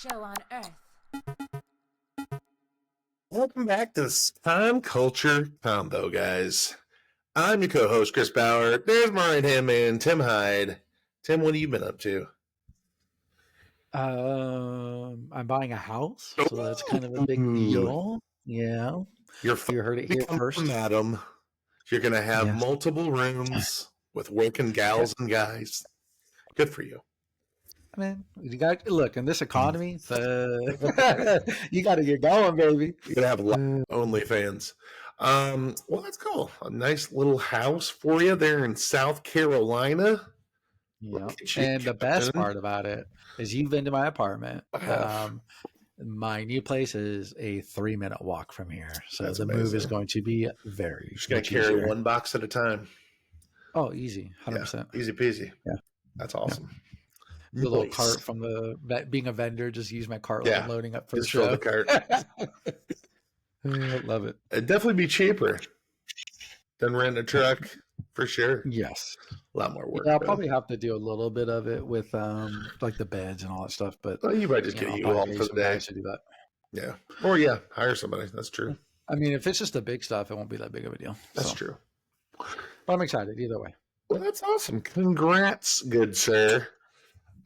show on earth. Welcome back to this Time Culture Combo, guys. I'm your co-host, Chris Bauer. There's my right-hand man, Tim Hyde. Tim, what have you been up to? I'm buying a house, so that's kind of a big deal. Yeah. You heard it here first. Madam. You're going to have multiple rooms with working gals and guys. Good for you. I mean, you got look in this economy. You got to get going, baby. You're gonna have OnlyFans. Well, that's cool. A nice little house for you there in South Carolina. Yeah, and the best part about it is you've been to my apartment. My new place is a 3-minute walk from here, so that's the amazing. Move is going to be very. Just gonna carry easier. One box at a time. Oh, easy, 100%. Yeah, easy peasy. Yeah, that's awesome. Yeah. The little cart from being a vendor, just use my cart when I'm loading up for the show. The cart. Love it. It'd definitely be cheaper than rent a truck for sure. Yes, a lot more work. Yeah, I'll probably have to do a little bit of it with like the beds and all that stuff. But you might just get you all for the day to do that. Yeah, or hire somebody. That's true. I mean, if it's just the big stuff, it won't be that big of a deal. That's true. But I'm excited either way. Well, that's awesome. Congrats, good sir.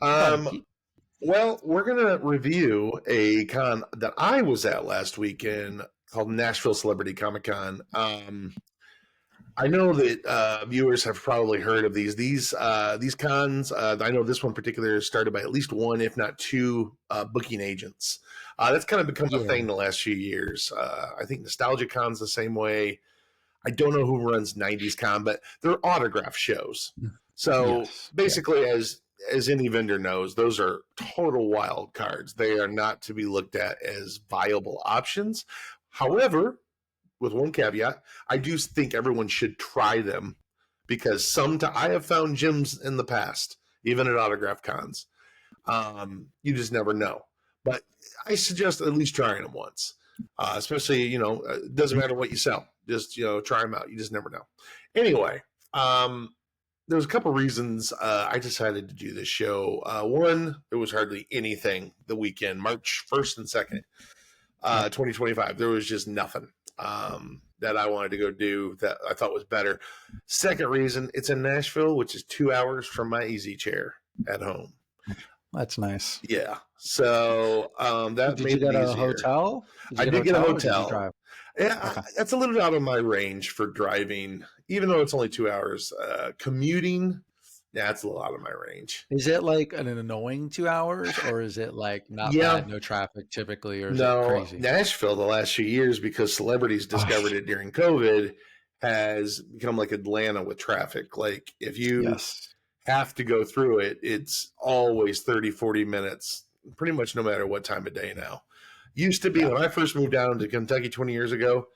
Well, we're going to review a con that I was at last weekend called Nashville Celebrity Comic Con. I know that viewers have probably heard of these cons. I know this one in particular is started by at least one, if not two, booking agents. That's kind of become a thing the last few years. I think Nostalgia Con's the same way. I don't know who runs 90s Con, but they're autograph shows. So basically, as any vendor knows, those are total wild cards. They are not to be looked at as viable options. However, with one caveat, I do think everyone should try them because I have found gems in the past, even at autograph cons. You just never know. But I suggest at least trying them once, especially, it doesn't matter what you sell. Just, try them out. You just never know. Anyway, there's a couple reasons I decided to do this show. One, there was hardly anything the weekend, March 1st and 2nd, 2025. There was just nothing that I wanted to go do that I thought was better. Second reason, it's in Nashville, which is 2 hours from my easy chair at home. That's nice. Yeah. So that did you get a hotel? I did get a hotel. Yeah, that's a little out of my range for driving, even though it's only 2 hours. Commuting, it's a little out of my range. Is it like an annoying 2 hours, or is it like not bad, no traffic typically, or is it crazy? Nashville the last few years, because celebrities discovered it during COVID, has become like Atlanta with traffic. Like if you have to go through it, it's always 30, 40 minutes, pretty much no matter what time of day now. Used to be when I first moved down to Kentucky 20 years ago,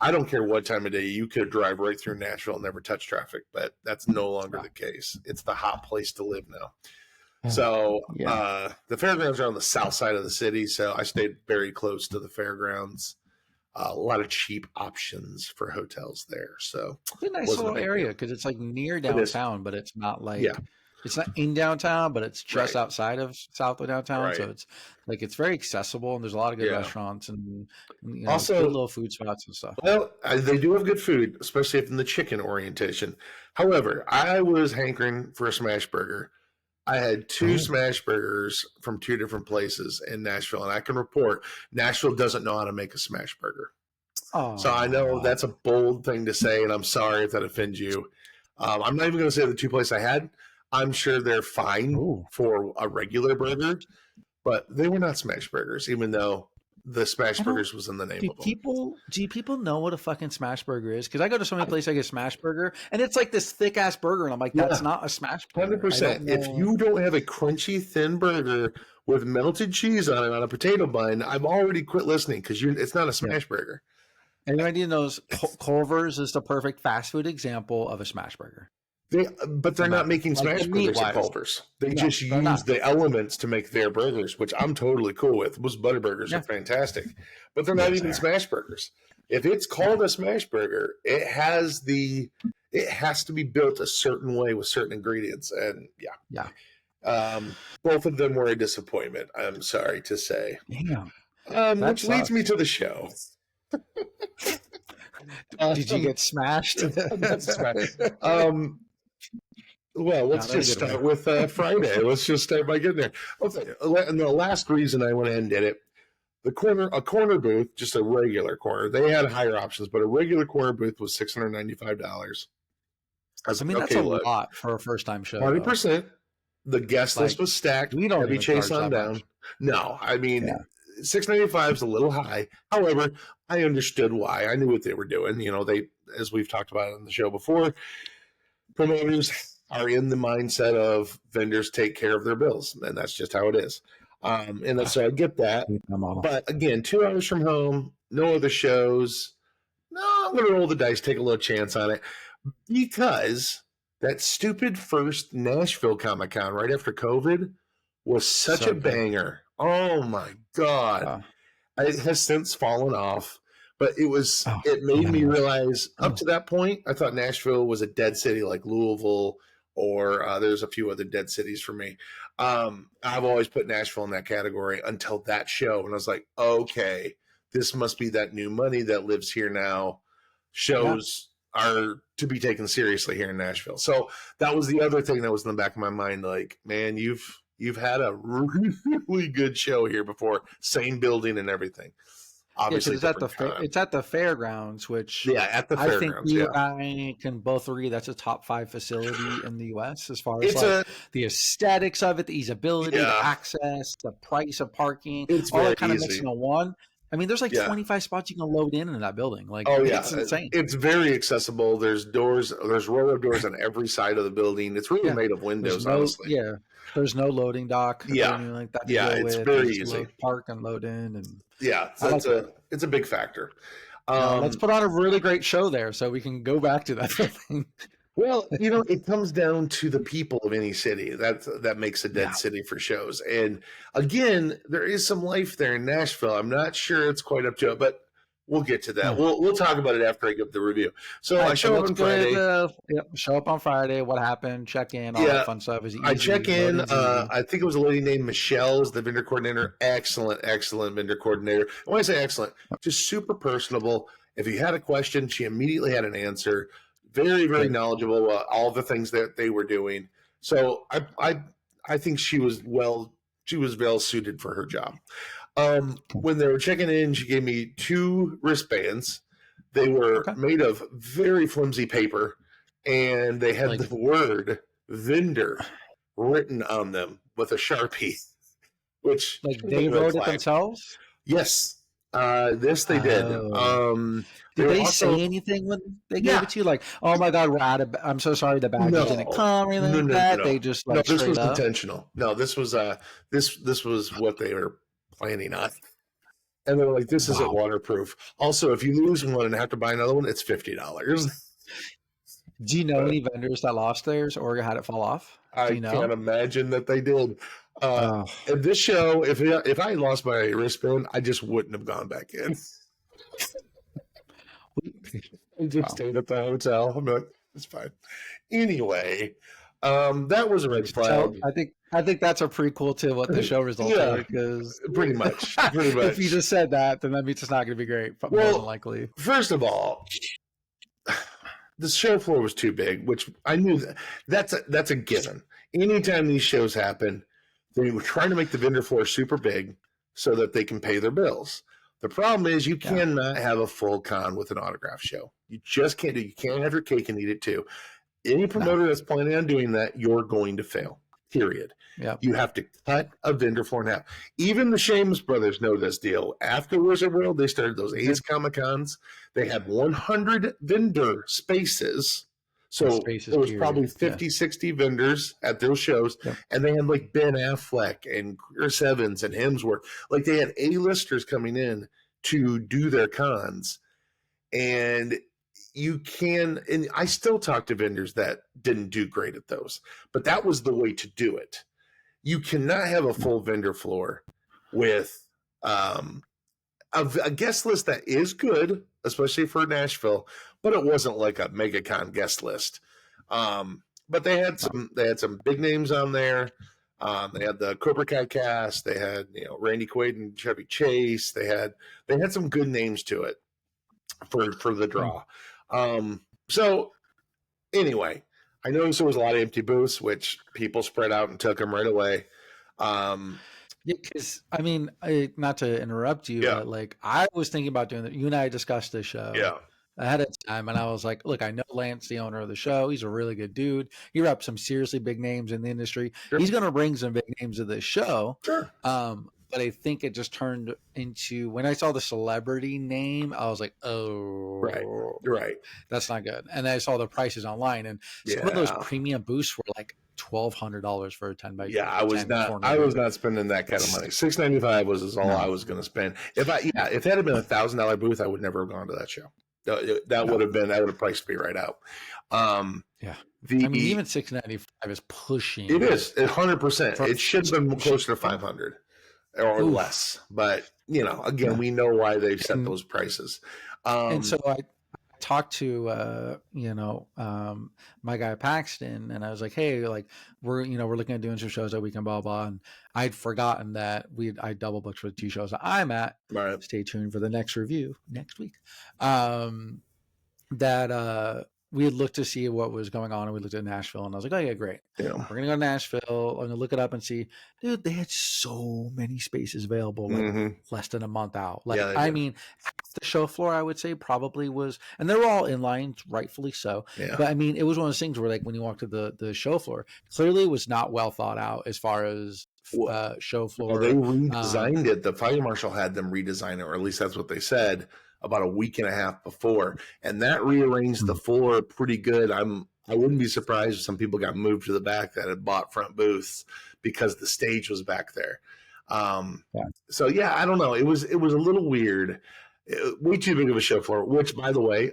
I don't care what time of day, you could drive right through Nashville and never touch traffic, but that's no longer the case. It's the hot place to live now. So the fairgrounds are on the south side of the city, so I stayed very close to the fairgrounds. A lot of cheap options for hotels there. So it's a nice little area because it's like near downtown, but it's not like it's not in downtown, but it's just outside of south of downtown. So it's like it's very accessible, and there's a lot of good restaurants and also good little food spots and stuff. Well, they do have good food, especially if in the chicken orientation. However, I was hankering for a smash burger. I had two smash burgers from two different places in Nashville, and I can report Nashville doesn't know how to make a smash burger. So I know that's a bold thing to say, and I'm sorry if that offends you. I'm not even going to say the two places I had. I'm sure they're fine for a regular burger, but they were not smash burgers, even though the smash burgers was in the name of them. Do people know what a fucking smash burger is? Because I go to so many places, I get smash burger, and it's like this thick ass burger, and I'm like, that's not a smash burger. 100%. If you don't have a crunchy, thin burger with melted cheese on it on a potato bun, I've already quit listening because it's not a smash burger. Anybody knows Culver's is the perfect fast food example of a smash burger. But they're not making smash burgers at Culver's. They just use the elements to make their burgers, which I'm totally cool with. Those butter burgers are fantastic, but they're not even smash burgers. If it's called a smash burger, it has to be built a certain way with certain ingredients, and Both of them were a disappointment, I'm sorry to say. Damn. Which leads me to the show. Did you get smashed? Well, let's just start with Friday. Let's just start by getting there. Okay, and the last reason I went ahead and did it, a corner booth, just a regular corner. They had higher options, but a regular corner booth was $695. That's a lot for a first-time show. 20%. The guest list was stacked. We don't heavy chase on down. Much. No, I mean, $695 is a little high. However, I understood why. I knew what they were doing. You know, they, as we've talked about on the show before, promoters are in the mindset of vendors take care of their bills, and that's just how it is. And so I get that. But again, 2 hours from home, no other shows. No, I'm going to roll the dice, take a little chance on it. Because that stupid first Nashville Comic Con right after COVID was such a banger. Oh my God. It has since fallen off. But it made me realize up to that point, I thought Nashville was a dead city like Louisville, or there's a few other dead cities for me. I've always put Nashville in that category until that show. And I was like, okay, this must be that new money that lives here now. Shows are to be taken seriously here in Nashville. So that was the other thing that was in the back of my mind. Like, man, you've had a really good show here before, same building and everything. Obviously, it's at the fairgrounds, which at the fairgrounds. I think I can both agree that's a top 5 facility in the U.S. as far as the aesthetics of it, the easeability, the access, the price of parking, all that kind of mixing in one. I mean, there's like 25 spots you can load in that building. Like, it's insane. It's very accessible. There's doors. There's roll-up doors on every side of the building. It's really made of windows, honestly. Yeah. There's no loading dock. Or anything like that. It's very easy. Park and load in. And it's a big factor. Let's put on a really great show there so we can go back to that thing. Well, it comes down to the people of any city. That makes a dead city for shows. And again, there is some life there in Nashville. I'm not sure it's quite up to it, but we'll get to that. We'll talk about it after I give the review. So I show up on Friday. Show up on Friday. What happened? Check in. All that fun stuff. I check in. I think it was a lady named Michelle, is the vendor coordinator. Excellent vendor coordinator. When I say excellent, just super personable. If you had a question, she immediately had an answer. Very, very knowledgeable about all the things that they were doing. So I think she was well suited for her job. When they were checking in, she gave me 2 wristbands. They were made of very flimsy paper, and they had the word vendor written on them with a Sharpie, which they wrote it themselves? Yes. This they did. Did they say anything when they gave it to you? Like, oh my God, I'm so sorry the badge didn't come or anything like that? No. They just this was intentional. No, this was this was what they were planning on. And they were like, this isn't waterproof. Also, if you lose one and have to buy another one, it's $50. Do you know any vendors that lost theirs or had it fall off? I can't imagine that they did. At this show, if I lost my wristband, I just wouldn't have gone back in. I just stayed at the hotel. I'm like, it's fine. Anyway, that was a red flag. So I think that's a prequel to what the show results are, because pretty much. If you just said that, then that means it's not going to be great. More than likely. First of all, the show floor was too big, which I knew that's a given. Anytime these shows happen, they were trying to make the vendor floor super big so that they can pay their bills. The problem is you cannot have a full con with an autograph show. You just can't do. You can't have your cake and eat it too. Any promoter that's planning on doing that, you're going to fail. Period. Yep. You have to cut a vendor floor in half. Even the Shamus brothers know this deal. After Wizard World, they started those A's Comic Cons. They had 100 vendor spaces. So there was probably 50, 60 vendors at those shows. Yep. And they had like Ben Affleck and Chris Evans and Hemsworth. Like they had A-listers coming in to do their cons. And and I still talk to vendors that didn't do great at those, but that was the way to do it. You cannot have a full vendor floor with a guest list that is good, especially for Nashville, but it wasn't like a MegaCon guest list. But they had some big names on there. They had the Cobra Kai cast. They had Randy Quaid and Chevy Chase. They had some good names to it for the draw. So anyway, I noticed there was a lot of empty booths, which people spread out and took them right away. Because I mean, not to interrupt you, but like I was thinking about doing that. You and I discussed this show ahead of time, and I was like, look, I know Lance, the owner of the show. He's a really good dude. He reps some seriously big names in the industry. Sure. He's going to bring some big names to this show. Sure. But I think it just turned into, when I saw the celebrity name, I was like, oh, right, that's not good. And then I saw the prices online, and some of those premium booths were like $1,200 for a 10 by 10. I was not spending that kind of money. $695 was all I was going to spend. If that had been $1,000 booth, I would never have gone to that show. That would have priced me right out. Even $695 is pushing. It is 100%. It should have been closer to $500 or less. But again, we know why they've set those prices. And so I talked to my guy Paxton, and I was like, hey, like we're looking at doing some shows that weekend, blah blah. And I'd forgotten that I double booked for the 2 shows that I'm at. Right. Stay tuned for the next review next week. We had looked to see what was going on, and we looked at Nashville, and I was like, oh yeah, great. We're gonna go to Nashville. I'm gonna look it up and see. Dude, they had so many spaces available, like less than a month out. Like I mean, the show floor, I would say, probably was, and they were all in line, rightfully so. Yeah. But I mean, it was one of those things where, like, when you walk to the show floor, clearly it was not well thought out as far as show floor. Well, they redesigned it. The fire marshal had them redesign it, or at least that's what they said, about a week and a half before, and that rearranged the floor pretty good. I wouldn't be surprised if some people got moved to the back that had bought front booths because the stage was back there. So yeah, I don't know. It was a little weird. Way too big of a show floor, which, by the way,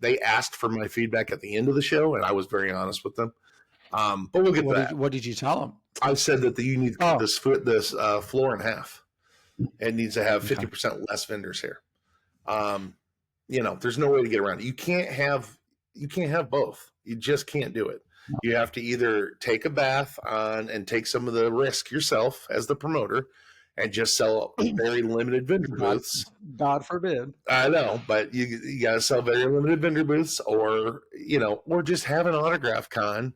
they asked for my feedback at the end of the show, and I was very honest with them. But we'll get to that. What did you tell them? I said that you need to cut this floor in half. It needs to have 50% less vendors here. There's no way to get around it. You can't have both. You just can't do it. You have to either take a bath on and take some of the risk yourself as the promoter and just sell very limited vendor booths. God forbid. I know, but you got to sell very limited vendor booths, or just have an autograph con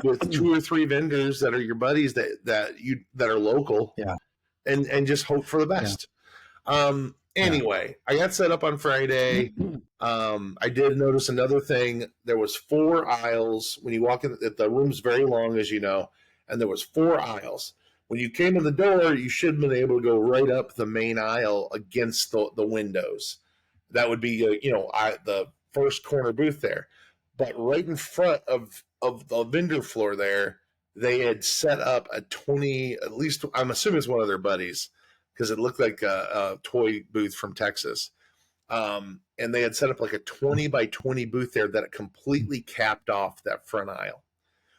with 2 or 3 vendors that are your buddies that are local. Yeah. And just hope for the best. Anyway, I got set up on Friday. I did notice another thing. There was 4 aisles. When you walk in, the room's very long, as you know, and there was 4 aisles. When you came in the door, you should have been able to go right up the main aisle against the windows. That would be the first corner booth there. But right in front of the vendor floor there, they had set up a 20, at least I'm assuming it's one of their buddies, because it looked like a toy booth from Texas. And they had set up like a 20 by 20 booth there that completely capped off that front aisle.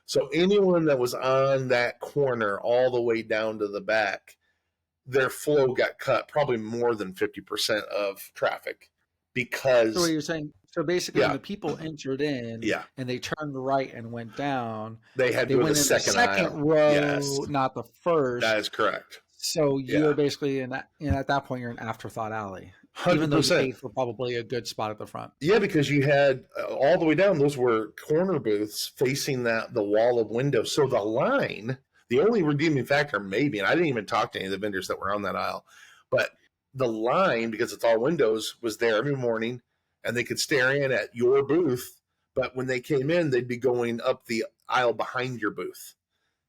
So anyone that was on that corner all the way down to the back, their flow got cut probably more than 50% of traffic, because... So what you're saying, so basically when the people entered in and they turned right and went down, they had to go to the second row, not the first. That is correct. So you're basically at that point, you're an afterthought alley. 100%. Even though you paid for probably a good spot at the front. Yeah, because you had all the way down, those were corner booths facing the wall of windows. So the line, the only redeeming factor maybe, and I didn't even talk to any of the vendors that were on that aisle, but the line, because it's all windows, was there every morning, and they could stare in at your booth. But when they came in, they'd be going up the aisle behind your booth,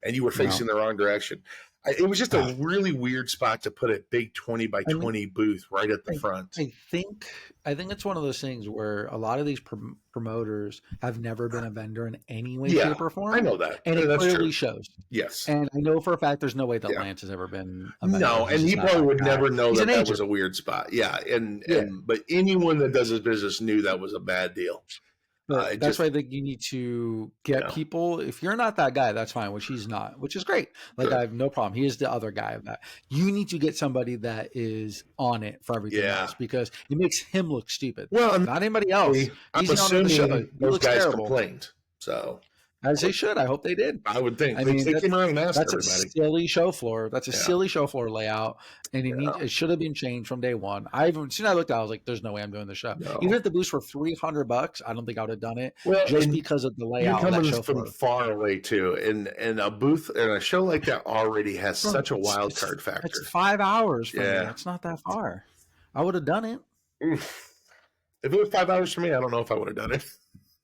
and you were facing the wrong direction. It was just a really weird spot to put a big 20 by 20 booth right at the front. I think it's one of those things where a lot of these promoters have never been a vendor in any way, shape, or form. I know that. And it clearly shows. Yes. And I know for a fact there's no way that Lance has ever been a vendor. No, and he probably would never know that was a weird spot. Yeah. But anyone that does his business knew that was a bad deal. But that's why I think you need to get people. If you're not that guy, that's fine, which he's not, which is great. Like, I have no problem. He is the other guy of that. You need to get somebody that is on it for everything else, because it makes him look stupid. Well, not anybody else. I'm assuming those guys complained. So As they should. I hope they did. I would think. I mean, they came around and asked that's everybody. a silly show floor. That's a silly show floor layout, and it should have been changed from day one. As soon as I looked at it, I was like, "There's no way I'm doing the show." No. Even if the booths were $300, I don't think I would have done it. Well, just because of the layout. You're coming from floor. Far away too, and a booth and a show like that already has such a wild card factor. It's 5 hours from me. It's not that far. I would have done it. If it was 5 hours for me, I don't know if I would have done it.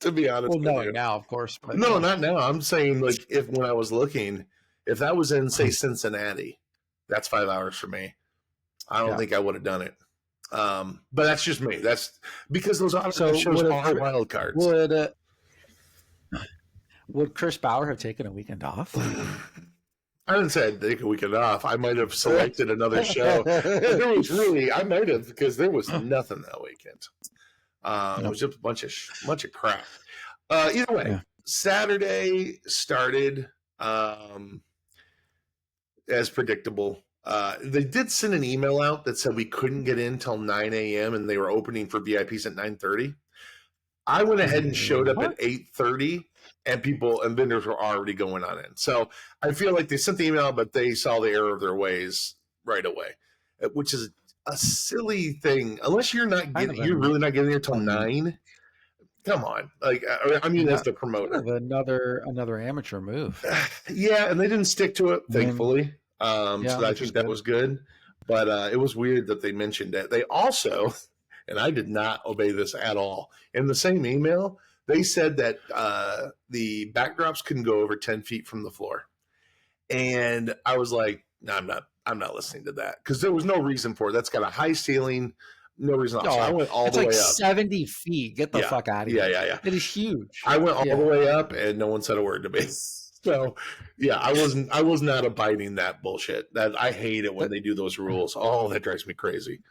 To be honest, well, no, now of course, but no, not now. I'm saying like when I was looking, if that was in say Cincinnati, that's 5 hours for me. I don't think I would have done it. But that's just me. That's because those shows are wild cards. Would Chris Bauer have taken a weekend off? I didn't say I'd take a weekend off. I might have selected another show. There was I might have because there was nothing that weekend. It was just a bunch of crap. Either way, Saturday started as predictable. They did send an email out that said we couldn't get in till 9 a.m. and they were opening for VIPs at 9:30. I went ahead and showed up at 8:30, and people and vendors were already going on in. So I feel like they sent the email, but they saw the error of their ways right away, which is a silly thing. Unless you're really not getting there till 9. Come on, like I mean, as the promoter, another amateur move. Yeah, and they didn't stick to it, thankfully. So I think that was good. But it was weird that they mentioned it. They also, and I did not obey this at all. In the same email, they said that the backdrops couldn't go over 10 feet from the floor, and I was like, no, I'm not listening to that because there was no reason for it. That's got a high ceiling. No reason. So I went all the way up. 70 feet. Get the fuck out of here. Yeah. It is huge. I went all the way up, and no one said a word to me. So, I was not abiding that bullshit. That I hate it when they do those rules. Oh, that drives me crazy.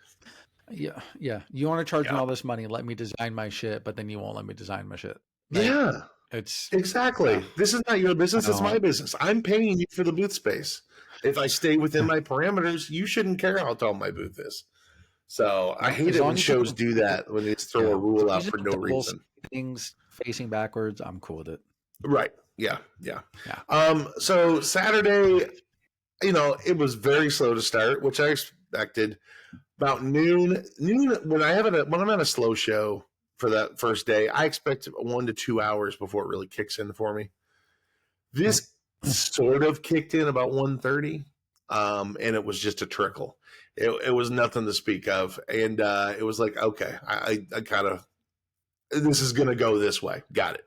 Yeah. You want to charge me all this money? Let me design my shit, but then you won't let me design my shit. It's exactly. This is not your business. It's my business. I'm paying you for the booth space. If I stay within my parameters, you shouldn't care how tall my booth is. So I hate it when shows do that, when they just throw a rule out for no reason. Things facing backwards, I'm cool with it. Right. Yeah. So Saturday, it was very slow to start, which I expected. About noon when I'm at a slow show for that first day, I expect 1 to 2 hours before it really kicks in for me. This sort of kicked in about 1:30, and it was just a trickle. It was nothing to speak of, and it was like, okay, I kind of, this is going to go this way. Got it.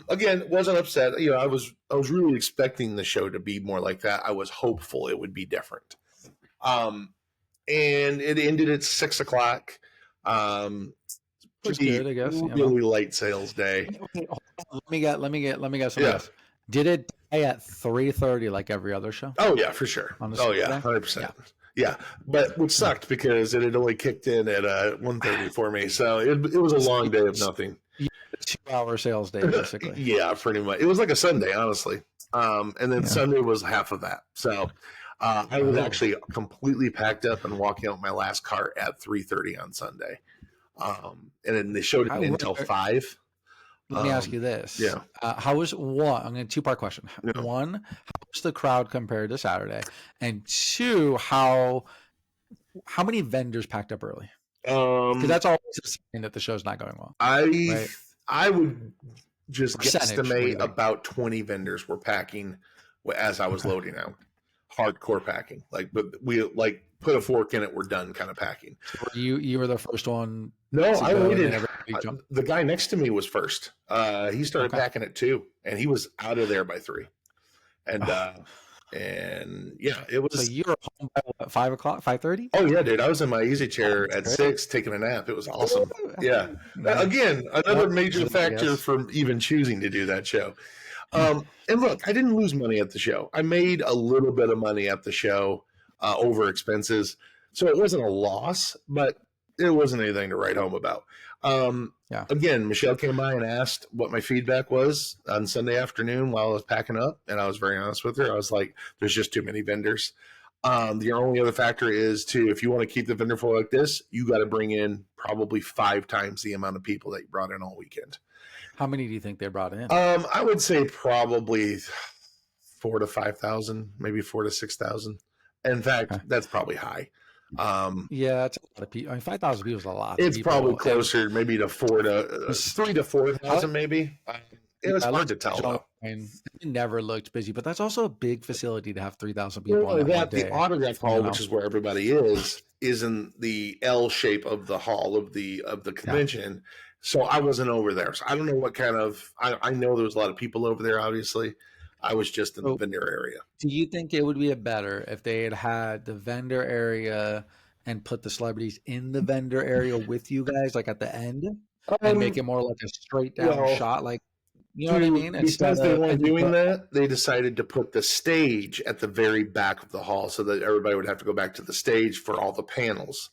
Again, wasn't upset. I was really expecting the show to be more like that. I was hopeful it would be different. And it ended at 6 o'clock. Pretty good, I guess. Really light sales day. Let me get something else. Did it die at 3:30 like every other show? Oh yeah, for sure. 100%. Yeah, but which sucked because it had only kicked in at 1:30 for me, so it was a long day of nothing. 2-hour sales day, basically. Yeah, pretty much. It was like a Sunday, honestly. And then Sunday was half of that. So I was actually completely packed up and walking out my last cart at 3:30 on Sunday. And then they showed it until 5. Let me ask you this. Yeah. How was one? I'm going to 2-part question. Yeah. One, how was the crowd compared to Saturday? And 2, how many vendors packed up early? Because that's always a sign that the show's not going well. I would just guesstimate about 20 vendors were packing as I was loading out. Hardcore packing, but we put a fork in it, we're done kind of packing. You were the first one? No, I waited. The guy next to me was first. He started packing at 2, and he was out of there by 3. And it was. So you were home by what, 5 o'clock, 5:30? Oh yeah, dude! I was in my easy chair at 6 taking a nap. It was awesome. Yeah. Again, another major factor for even choosing to do that show. And look, I didn't lose money at the show. I made a little bit of money at the show over expenses. So it wasn't a loss, but it wasn't anything to write home about. Again, Michelle came by and asked what my feedback was on Sunday afternoon while I was packing up. And I was very honest with her. I was like, there's just too many vendors. The only other factor is if you want to keep the vendor flow like this, you got to bring in probably 5 times the amount of people that you brought in all weekend. How many do you think they brought in? I would say probably 4,000 to 5,000, maybe 4,000 to 6,000. In fact, that's probably high. Yeah, it's a lot of people. I mean, 5,000 people is a lot. It's probably closer, maybe to 3,000 to 4,000, maybe. It was hard to tell, though. It never looked busy, but that's also a big facility to have 3,000 people on that one day. The autograph hall, which is where everybody is in the L shape of the hall of the convention. Yeah. So I wasn't over there. So I don't know what kind of. I know there was a lot of people over there. Obviously, I was just in the vendor area. Do you think it would be better if they had the vendor area and put the celebrities in the vendor area with you guys, like at the end, and make it more like a straight down shot, like? You know what I mean? Because they weren't doing that, they decided to put the stage at the very back of the hall so that everybody would have to go back to the stage for all the panels.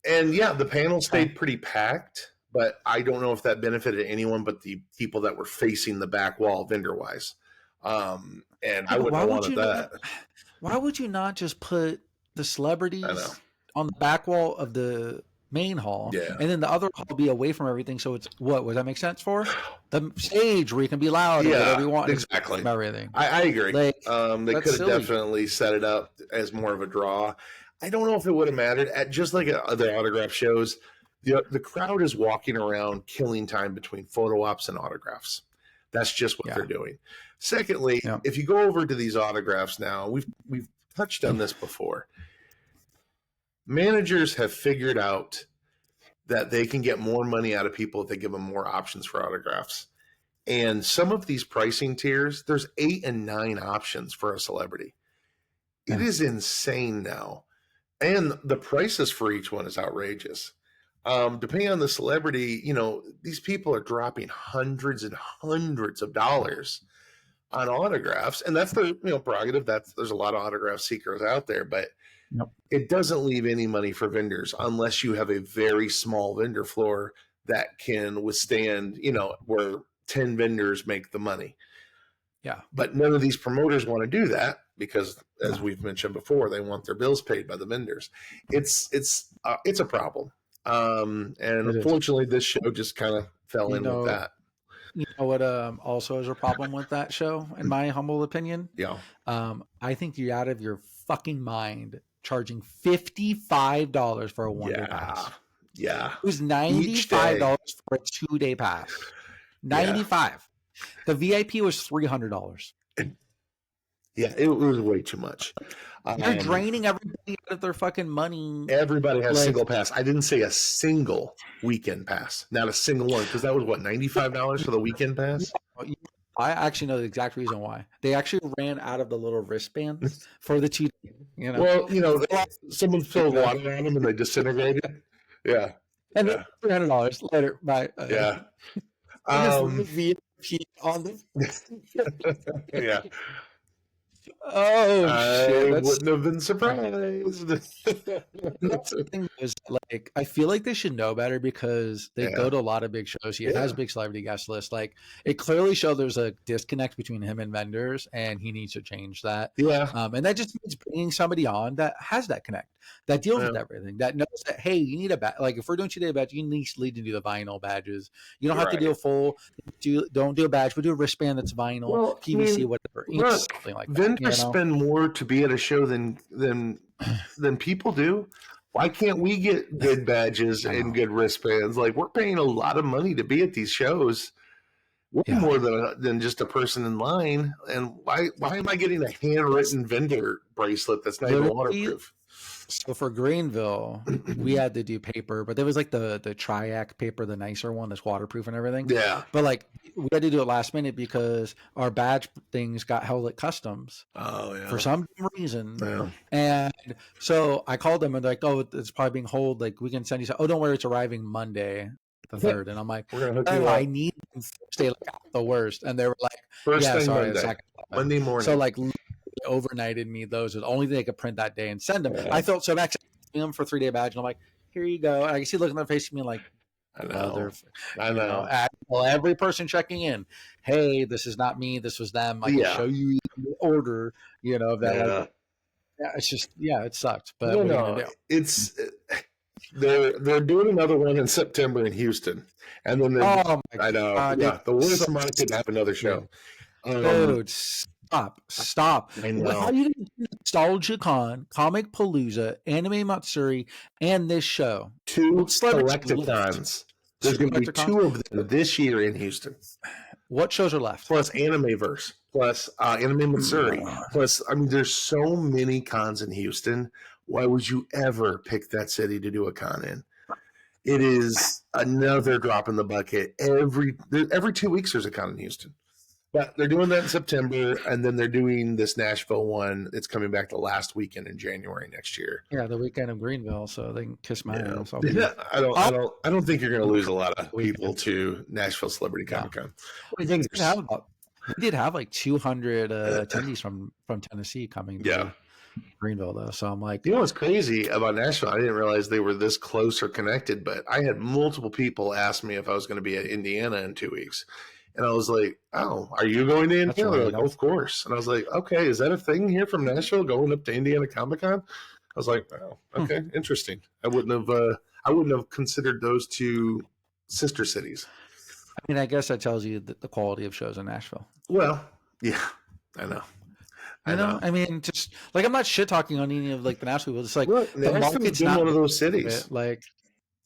And yeah, the panels stayed pretty packed, but I don't know if that benefited anyone but the people that were facing the back wall vendor-wise. And I wouldn't have wanted that. Why would you not just put the celebrities on the back wall of the main hall, and then the other hall be away from everything? So it's would that make sense for the stage where you can be loud and whatever you want? Exactly. Everything. I agree. They could have definitely set it up as more of a draw. I don't know if it would have mattered at just like other autograph shows. The crowd is walking around killing time between photo ops and autographs. That's just what they're doing. Secondly, if you go over to these autographs now, we've touched on this before. Managers have figured out that they can get more money out of people if they give them more options for autographs. And some of these pricing tiers, there's 8 and 9 options for a celebrity. It is insane now. And the prices for each one is outrageous. Depending on the celebrity, these people are dropping hundreds and hundreds of dollars on autographs. And that's the prerogative. There's a lot of autograph seekers out there, but it doesn't leave any money for vendors unless you have a very small vendor floor that can withstand, where 10 vendors make the money. Yeah. But none of these promoters want to do that because, as we've mentioned before, they want their bills paid by the vendors. It's a problem. And unfortunately, this show just kind of fell in with that. You know what also is a problem with that show, in my humble opinion? Yeah. I think you're out of your fucking mind charging $55 for a one-day pass. Yeah. It was $95 for a 2-day pass. $95. Yeah. The VIP was $300. Yeah, it was way too much. You're draining everybody out of their fucking money. Everybody has single pass. I didn't say a single weekend pass. Not a single one, because that was what, $95 for the weekend pass? I actually know the exact reason why. They actually ran out of the little wristbands for the 2 days. Well, someone filled water on them and they disintegrated. Yeah. And $300 later. Bye. Yeah. VIP on them. Yeah. Oh shit! I wouldn't have been surprised. The thing is, like, I feel like they should know better because they go to a lot of big shows. He has big celebrity guest lists. Like, it clearly shows there's a disconnect between him and vendors, and he needs to change that. Yeah. And that just means bringing somebody on that has that connect, that deals with everything, that knows that, hey, you need a badge. Like, if we're doing 2-day badge, you need to do the vinyl badges. You don't have to do a full. Don't do a badge, but do a wristband that's vinyl, PVC, whatever. Something like that. Vendors spend more to be at a show than people do. Why can't we get good badges and good wristbands? Like, we're paying a lot of money to be at these shows. Way more than just a person in line. And why am I getting a handwritten vendor bracelet that's not even waterproof? So for Greenville, we had to do paper, but there was like the Triac paper, the nicer one that's waterproof and everything. Yeah. But like we had to do it last minute because our badge things got held at customs. Oh yeah. For some reason. Yeah. And so I called them and they're like, oh, it's probably being held. Like, we can send you. Oh, don't worry, it's arriving Monday, the 3rd. And I'm like, we're gonna hook you up. I need them to stay like at the worst. And they were like, first thing Monday morning. So like, overnighted me those. The only thing they could print that day and send them. Yeah. I felt so bad. Them for 3-day badge, and I'm like, here you go. And I can see looking on their face, me like, I know. Well, every person checking in, hey, this is not me. This was them. I can show you the order. That. Yeah, it's just it sucked. But what are you gonna do? It's they're doing another one in September in Houston, and then I know, the worst market to have another show. Dude, stop! I know. How you didn't do Nostalgia Con, Comic Palooza, Anime Matsuri, and this show? 2 Collecticons. There's going to be 2 of them this year in Houston. What shows are left? Plus Animeverse, plus Anime Matsuri, plus there's so many cons in Houston. Why would you ever pick that city to do a con in? It is another drop in the bucket. Every 2 weeks there's a con in Houston. But they're doing that in September, and then they're doing this Nashville one. It's coming back the last weekend in January next year. Yeah, the weekend of Greenville, so they can kiss my ass. I don't think you're going to lose a lot of people to Nashville Celebrity Comic Con. We did have like 200 attendees from Tennessee coming to Greenville, though. So I'm like, what's crazy about Nashville? I didn't realize they were this close or connected, but I had multiple people ask me if I was going to be at Indiana in 2 weeks. And I was like, "Oh, are you going to Indiana?" They're like, "Oh, of course." And I was like, "Okay, is that a thing here from Nashville going up to Indiana Comic Con?" I was like, "Oh, okay, interesting." I wouldn't have considered those 2 sister cities. I guess that tells you the quality of shows in Nashville. Well, yeah, I know. Just like I'm not shit talking on any of like the Nashville, but it's like the market's not one of those cities. Like.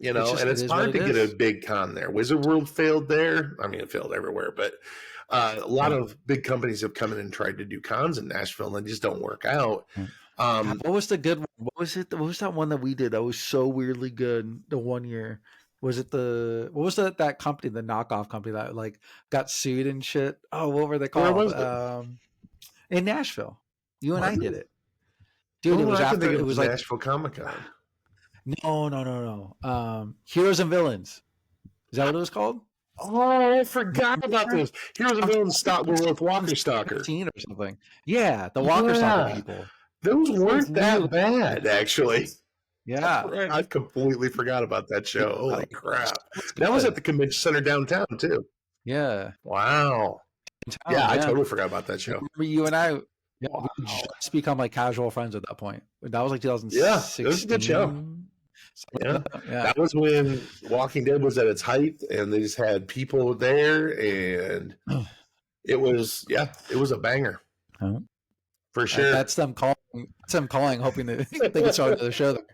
And it's hard to get a big con there. Wizard World failed there. It failed everywhere, but a lot of big companies have come in and tried to do cons in Nashville, and they just don't work out. What was the good one? What was it? What was that one that we did that was so weirdly good the one year? Was it what was that company, the knockoff company that like got sued and shit? Oh, what were they called? Where was it? In Nashville. You and I did it. Dude, it was after it was like Nashville Comic Con. No. Heroes and Villains. Is that what it was called? Oh, I forgot about this. Heroes and Villains were with Walker Stalker. Or something. Yeah, the Walker Stalker people. Those weren't that bad, actually. Yeah. I completely forgot about that show. Holy crap. That was at the convention center downtown, too. Yeah. Wow. I totally forgot about that show. You and I we just become like casual friends at that point. That was like 2016. Yeah, it was a good show. Yeah. That was when Walking Dead was at its height, and they just had people there, and it was a banger for sure. That's them calling, hoping that they can start another show there.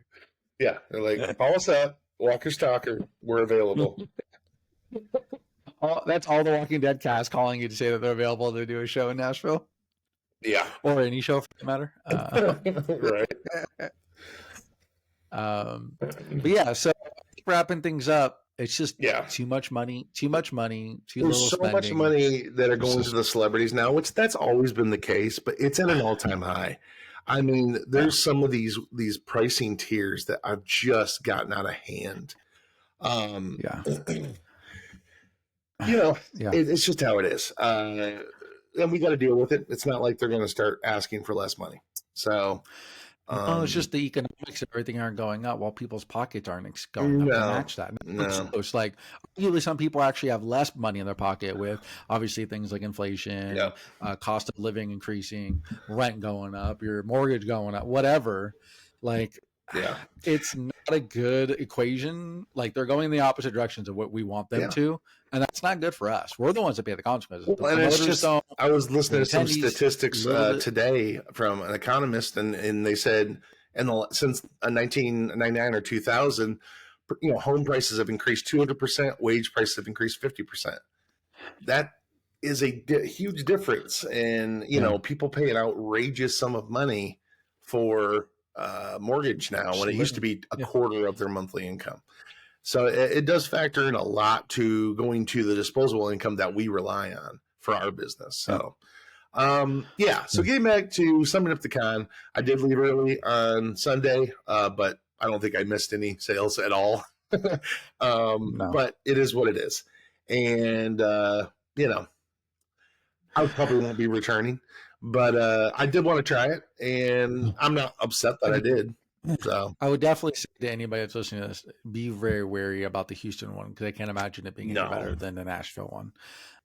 Yeah, they're like, call us up, Walker Stalker, we're available. That's all the Walking Dead cast calling you to say that they're available to do a show in Nashville. Yeah, or any show for that matter. Right. But yeah, so wrapping things up, it's just too much money, too little so spending. Much money that are going to the celebrities now, which that's always been the case, but it's at an all-time high. There's some of these pricing tiers that have just gotten out of hand. It's just how it is. And we got to deal with it. It's not like they're going to start asking for less money. So, it's just the economics of everything aren't going up while people's pockets aren't going up to match that. It's like usually some people actually have less money in their pocket with obviously things like inflation, cost of living increasing, rent going up, your mortgage going up, whatever. Like, it's not a good equation. Like they're going in the opposite directions of what we want them to, and that's not good for us. We're the ones that pay the consequences. And it's just, I was listening to some statistics today from an economist, and they said, since 1999 or 2000, home prices have increased 200%, wage prices have increased 50%. That is a huge difference, and people pay an outrageous sum of money for mortgage now when it used to be a quarter of their monthly income. So it does factor in a lot to going to the disposable income that we rely on for our business. So, so getting back to summing up the con, I did leave early on Sunday, but I don't think I missed any sales at all. But it is what it is. And, I probably won't be returning. But I did want to try it, and I'm not upset that I did. So I would definitely say to anybody that's listening to this, be very wary about the Houston one because I can't imagine it being any better than the Nashville one.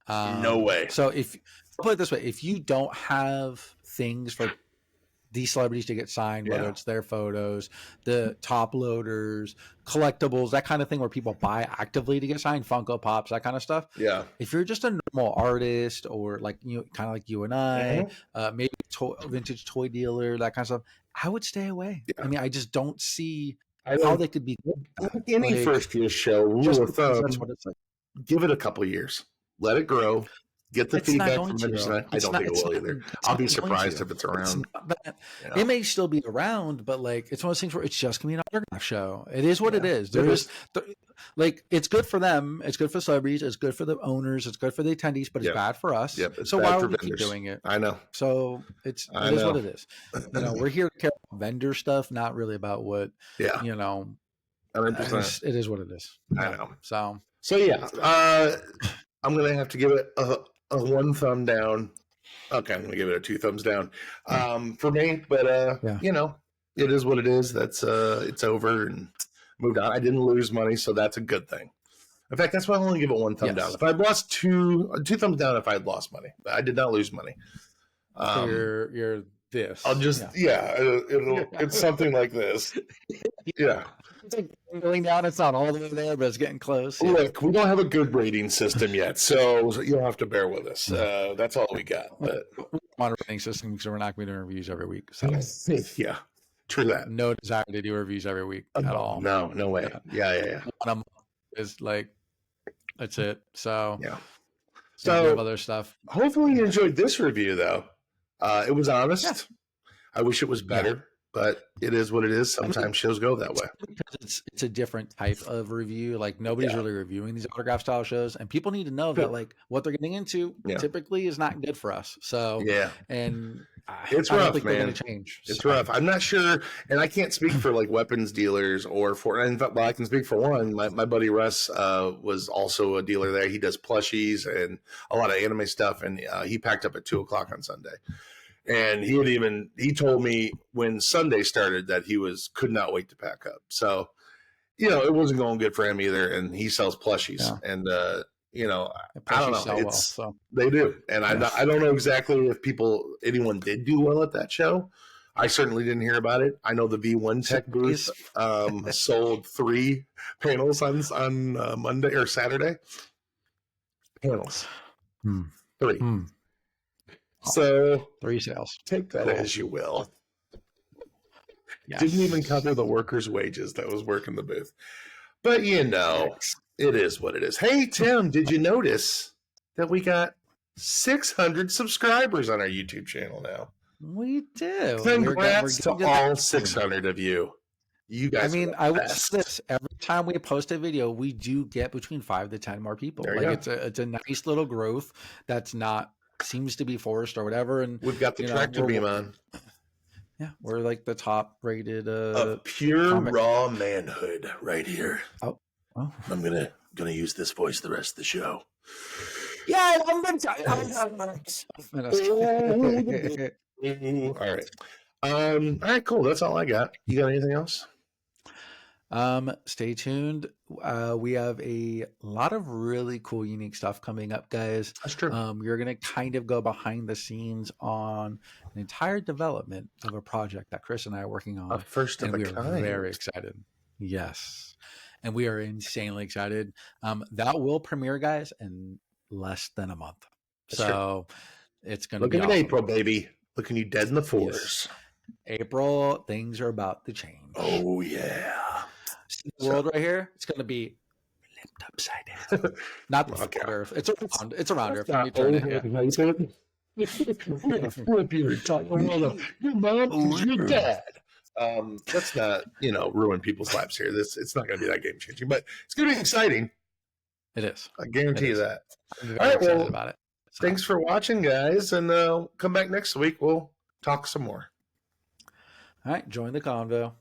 No way. So if put it this way, if you don't have things for these celebrities to get signed, whether it's their photos, the top loaders, collectibles, that kind of thing where people buy actively to get signed, Funko Pops, that kind of stuff. Yeah. If you're just a normal artist or like kind of like you and I, maybe a vintage toy dealer, that kind of stuff, I would stay away. I mean, I just don't see how they could be good. Any first year show, rule of thumb, that's what it's like. Give it a couple years, let it grow, get the feedback from vendors. I don't think it will either. I'll be surprised if it's around. It may still be around, but like it's one of those things where it's just gonna be an autograph show. It is what it is. Like it's good for them, it's good for celebrities, it's good for the owners, it's good for the attendees, but it's bad for us. So why would we keep doing it? I know. So it is what it is. We're here to care about vendor stuff, not really about what 100%. It is what it is. I know. So yeah, I'm gonna have to give it a 1 thumb down. Okay, I'm gonna give it a 2 thumbs down for me. But it is what it is. That's it's over and moved on. I didn't lose money, so that's a good thing. In fact, that's why I only give it 1 thumb down. If I'd lost two thumbs down, if I'd lost money, I did not lose money. So you're this. I'll just it's something like this. Yeah. It's like going down. It's not all the way there, but it's getting close. Yeah. Look, we don't have a good rating system yet, so you'll have to bear with us. That's all we got. But on a rating system, because we're not going to do reviews every week. So yeah, true that. No desire to do reviews every week at all. No way. Yeah. One a month is like that's it. So So other stuff. Hopefully you enjoyed this review, though. It was honest. Yeah. I wish it was better. But it is what it is. Sometimes shows go that way. Because it's a different type of review. Like nobody's really reviewing these autograph style shows, and people need to know that like what they're getting into typically is not good for us. So and it's rough, man. Gonna change. It's rough. I'm not sure, and I can't speak for like weapons dealers or for. In fact, well, I can speak for one. My buddy Russ was also a dealer there. He does plushies and a lot of anime stuff, and he packed up at 2:00 on Sunday. And he told me when Sunday started that he could not wait to pack up. So, it wasn't going good for him either. And he sells plushies, and I don't know. They do, and I don't know exactly if anyone did do well at that show. I certainly didn't hear about it. I know the V1 Tech booth sold 3 panels on Monday or Saturday. Panels, 3. So 3 sales. Take that as you will. Didn't even cover the workers' wages that was working the booth. But it is what it is. Hey Tim, did you notice that we got 600 subscribers on our YouTube channel now? We do. Congrats to all 600 of you. You guys. I would say this every time we post a video, we do get between 5 to 10 more people. It's a nice little growth that's not seems to be forced or whatever, and we've got the tractor beam on. Yeah, we're like the top rated of pure raw manhood right here. Oh. I'm gonna use this voice the rest of the show. Yeah, I'm gonna all right. All right, cool. That's all I got. You got anything else? Stay tuned. We have a lot of really cool, unique stuff coming up, guys. That's true. We're going to kind of go behind the scenes on an entire development of a project that Chris and I are working on. First of a kind. We are very excited. Yes. And we are insanely excited. That will premiere, guys, in less than a month. It's going to be awesome. Look at April, baby. Looking you dead in the force. April, things are about to change. Oh, yeah. See the world right here? It's going to be flipped upside down. Not the flat Earth. It's around Earth. When you turn it. Flip your mom, your dad. Let's not, ruin people's lives here. It's not going to be that game changing, but it's going to be exciting. It is. I guarantee you that. I'm very excited about it. Thanks for watching, guys, and come back next week. We'll talk some more. All right, join the convo.